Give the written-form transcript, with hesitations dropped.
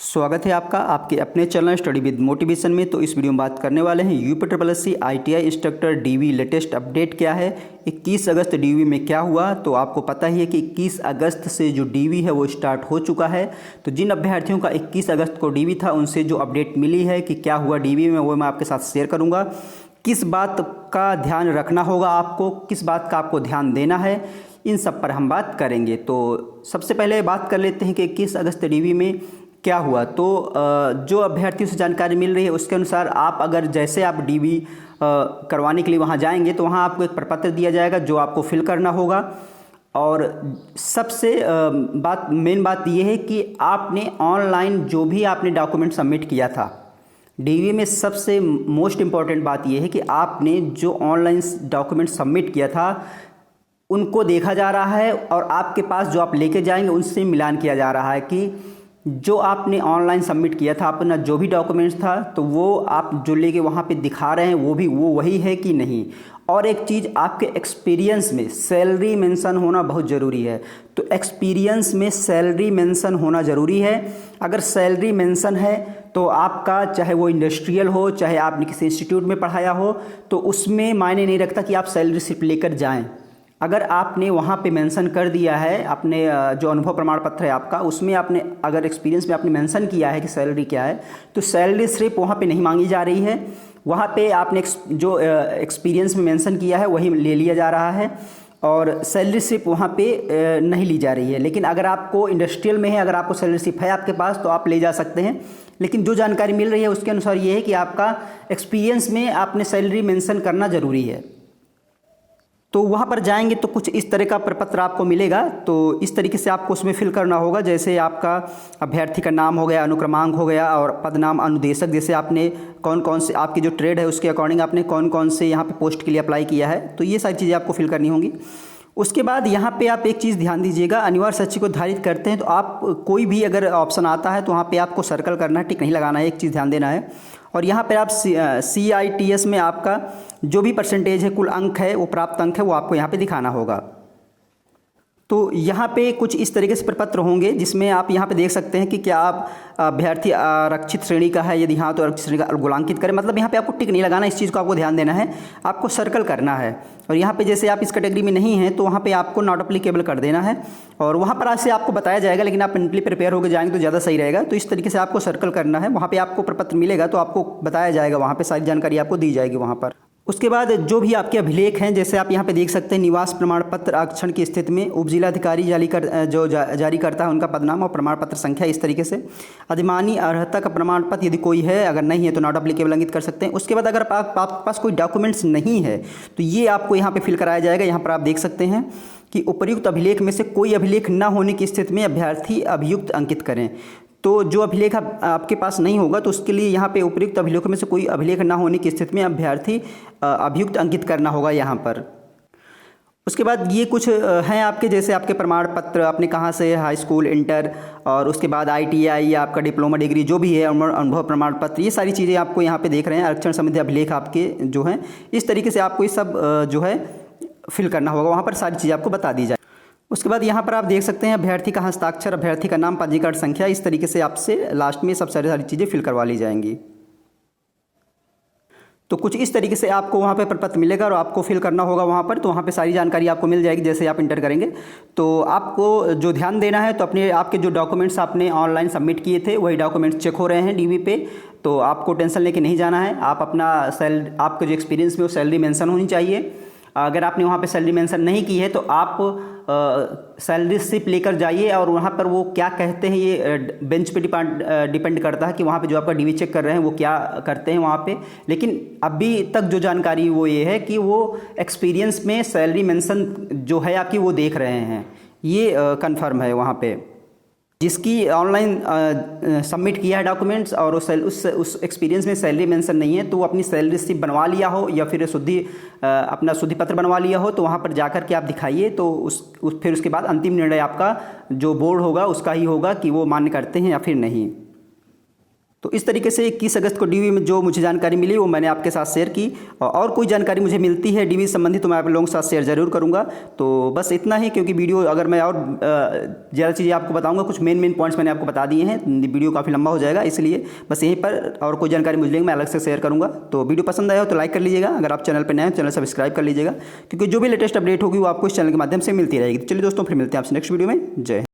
स्वागत है आपका आपके अपने चैनल स्टडी विद मोटिवेशन में। तो इस वीडियो में बात करने वाले हैं UP ITI instructor DV latest update क्या है। 21 अगस्त डीवी में क्या हुआ, तो आपको पता ही है कि 21 अगस्त से जो डीवी है वो स्टार्ट हो चुका है। तो जिन अभ्यर्थियों का 21 अगस्त को डीवी था उनसे जो अपडेट मिली है कि क्या हुआ डीवी में, वो मैं आपके साथ शेयर करूँगा। किस बात का ध्यान रखना होगा आपको, किस बात का आपको ध्यान देना है, इन सब पर हम बात करेंगे। तो सबसे पहले बात कर लेते हैं कि 21 अगस्त डीवी में क्या हुआ। तो जो अभ्यर्थियों से जानकारी मिल रही है उसके अनुसार आप अगर जैसे आप डीवी करवाने के लिए वहाँ जाएंगे तो वहाँ आपको एक प्रपत्र दिया जाएगा जो आपको फिल करना होगा। और सबसे मेन बात यह है कि आपने ऑनलाइन जो भी आपने डॉक्यूमेंट सबमिट किया था डीवी में, सबसे मोस्ट इम्पॉर्टेंट बात यह है कि आपने जो ऑनलाइन डॉक्यूमेंट सबमिट किया था उनको देखा जा रहा है और आपके पास जो आप लेके जाएंगे उनसे मिलान किया जा रहा है कि जो आपने ऑनलाइन सबमिट किया था अपना जो भी डॉक्यूमेंट्स था तो वो आप जो लेके वहाँ पे दिखा रहे हैं वो वही है कि नहीं। और एक चीज़, आपके एक्सपीरियंस में सैलरी मेंशन होना बहुत ज़रूरी है। तो एक्सपीरियंस में सैलरी मेंशन होना ज़रूरी है। अगर सैलरी मेंशन है तो आपका चाहे वो इंडस्ट्रियल हो, चाहे आपने किसी इंस्टीट्यूट में पढ़ाया हो, तो उसमें मायने नहीं रखता कि आप सैलरी स्लिप लेकर जाएँ। अगर आपने वहाँ पे मेंशन कर दिया है अपने जो अनुभव प्रमाण पत्र है आपका, उसमें आपने अगर एक्सपीरियंस में आपने मेंशन किया है कि सैलरी क्या है, तो सैलरी सिर्फ वहाँ पे नहीं मांगी जा रही है। वहाँ पे आपने जो एक्सपीरियंस में मेंशन किया है वही ले लिया जा रहा है और सैलरी सिर्फ वहाँ पे नहीं ली जा रही है। लेकिन अगर आपको इंडस्ट्रियल में है, अगर आपको सैलरी सिर्फ है आपके पास तो आप ले जा सकते हैं। लेकिन जो जानकारी मिल रही है उसके अनुसार ये है कि आपका एक्सपीरियंस में आपने सैलरी मेंशन करना ज़रूरी है। तो वहाँ पर जाएंगे तो कुछ इस तरह का प्रपत्र आपको मिलेगा। तो इस तरीके से आपको उसमें फिल करना होगा, जैसे आपका अभ्यर्थी का नाम हो गया, अनुक्रमांक हो गया और पदनाम अनुदेशक, जैसे आपने कौन कौन से आपकी जो ट्रेड है उसके अकॉर्डिंग आपने कौन कौन से यहाँ पे पोस्ट के लिए अप्लाई किया है, तो ये सारी चीज़ें आपको फिल करनी होंगी। उसके बाद यहाँ पे आप एक चीज़ ध्यान दीजिएगा, अनिवार्य सूची को धारित करते हैं तो आप कोई भी अगर ऑप्शन आता है तो वहाँ पे आपको सर्कल करना है, टिक नहीं लगाना है, एक चीज़ ध्यान देना है। और यहाँ पर आप CITS में आपका जो भी परसेंटेज है, कुल अंक है, वो प्राप्त अंक है, वो आपको यहाँ पे दिखाना होगा। तो यहाँ पे कुछ इस तरीके से प्रपत्र होंगे जिसमें आप यहाँ पे देख सकते हैं कि क्या आप अभ्यर्थी आरक्षित श्रेणी का है, यदि हाँ तो आरक्षित श्रेणी का गुणांकित करें। मतलब यहाँ पे आपको टिक नहीं लगाना, इस चीज़ को आपको ध्यान देना है, आपको सर्कल करना है। और यहाँ पे जैसे आप इस कैटेगरी में नहीं हैं तो वहाँ पे आपको नॉट अप्लीकेबल कर देना है और वहाँ पर आज से आपको बताया जाएगा, लेकिन आप मेंटली प्रिपेयर होकर जाएंगे तो ज़्यादा सही रहेगा। तो इस तरीके से आपको सर्कल करना है, वहाँ पर आपको प्रपत्र मिलेगा तो आपको बताया जाएगा, वहाँ पर सारी जानकारी आपको दी जाएगी वहाँ पर। उसके बाद जो भी आपके अभिलेख हैं, जैसे आप यहाँ पे देख सकते हैं, निवास प्रमाण पत्र आरक्षण की स्थिति में उपजिलाधिकारी जारी करता है उनका पदनाम और प्रमाण पत्र संख्या, इस तरीके से। अधिमानी अर्हता का प्रमाण पत्र यदि कोई है, अगर नहीं है तो नॉट अप्लीकेबल अंकित कर सकते हैं। उसके बाद अगर आपके पास कोई डॉक्यूमेंट्स नहीं है तो ये आपको यहाँ पे फिल कराया जाएगा। यहाँ पर आप देख सकते हैं कि उपर्युक्त अभिलेख में से कोई अभिलेख न होने की स्थिति में अभ्यर्थी अभियुक्त अंकित करें। तो जो अभिलेख आपके पास नहीं होगा तो उसके लिए यहाँ पे उपयुक्त अभिलेखों में से कोई अभिलेख ना होने की स्थिति में अभ्यर्थी अभियुक्त अंकित करना होगा यहाँ पर। उसके बाद ये कुछ हैं आपके, जैसे आपके प्रमाण पत्र, आपने कहाँ से हाई स्कूल, इंटर, और उसके बाद ITI या आपका डिप्लोमा डिग्री जो भी है, अनुभव प्रमाण पत्र, ये सारी चीज़ें आपको यहाँ पे देख रहे हैं। आरक्षण संबंधी अभिलेख आपके जो हैं, इस तरीके से आपको ये सब जो है फिल करना होगा, वहाँ पर सारी चीज़ें आपको बता दी जाए। उसके बाद यहाँ पर आप देख सकते हैं अभ्यर्थी का हस्ताक्षर, अभ्यर्थी का नाम, पंजीकरण संख्या, इस तरीके से आपसे लास्ट में सब सारी चीज़ें फिल करवा ली जाएंगी। तो कुछ इस तरीके से आपको वहाँ पे प्रपत्र मिलेगा और आपको फिल करना होगा वहाँ पर। तो वहाँ पे सारी जानकारी आपको मिल जाएगी जैसे आप इंटर करेंगे। तो आपको जो ध्यान देना है, तो आपके जो डॉक्यूमेंट्स आपने ऑनलाइन सबमिट किए थे वही डॉक्यूमेंट्स चेक हो रहे हैं डीवी पे, तो आपको टेंशन लेके नहीं जाना है। आप अपना आपके जो एक्सपीरियंस में वो सैलरी मेंशन होनी चाहिए। अगर आपने वहाँ पे सैलरी मेंशन नहीं की है तो आप सैलरी स्लिप लेकर जाइए और वहाँ पर वो क्या कहते हैं, ये बेंच पे डिपेंड करता है कि वहाँ पे जो आपका डीवी चेक कर रहे हैं वो क्या करते हैं वहाँ पे। लेकिन अभी तक जो जानकारी वो ये है कि वो एक्सपीरियंस में सैलरी मेंशन जो है आपकी वो देख रहे हैं, ये कंफर्म है वहाँ पे। जिसकी ऑनलाइन सबमिट किया है डॉक्यूमेंट्स और उस एक्सपीरियंस में सैलरी मेंशन नहीं है तो वो अपनी सैलरी स्लिप बनवा लिया हो या फिर अपना शुद्धि पत्र बनवा लिया हो, तो वहाँ पर जाकर के आप दिखाइए। तो फिर उसके बाद अंतिम निर्णय आपका जो बोर्ड होगा उसका ही होगा कि वो मान्य करते हैं या फिर नहीं। तो इस तरीके से 21 अगस्त को डीवी में जो मुझे जानकारी मिली वो मैंने आपके साथ शेयर की। और कोई जानकारी मुझे मिलती है डीवी संबंधी तो मैं आप लोगों के साथ शेयर जरूर करूंगा। तो बस इतना ही, क्योंकि वीडियो अगर मैं और ज़्यादा चीज़ें आपको बताऊंगा, कुछ मेन पॉइंट्स मैंने आपको बता दिए हैं, वीडियो काफ़ी लंबा हो जाएगा, इसलिए बस यहीं पर और कोई जानकारी मुझे मैं अलग से शेयर करूँगा। तो वीडियो पसंद आया हो तो लाइक कर लीजिएगा, अगर आप चैनल पर नए हैं चैनल सब्सक्राइब कर लीजिएगा, क्योंकि जो भी लेटेस्ट अपडेट होगी वो आपको इस चैनल के माध्यम से मिलती रहेगी। चलिए दोस्तों, फिर मिलते हैं आपसे नेक्स्ट वीडियो में। जय।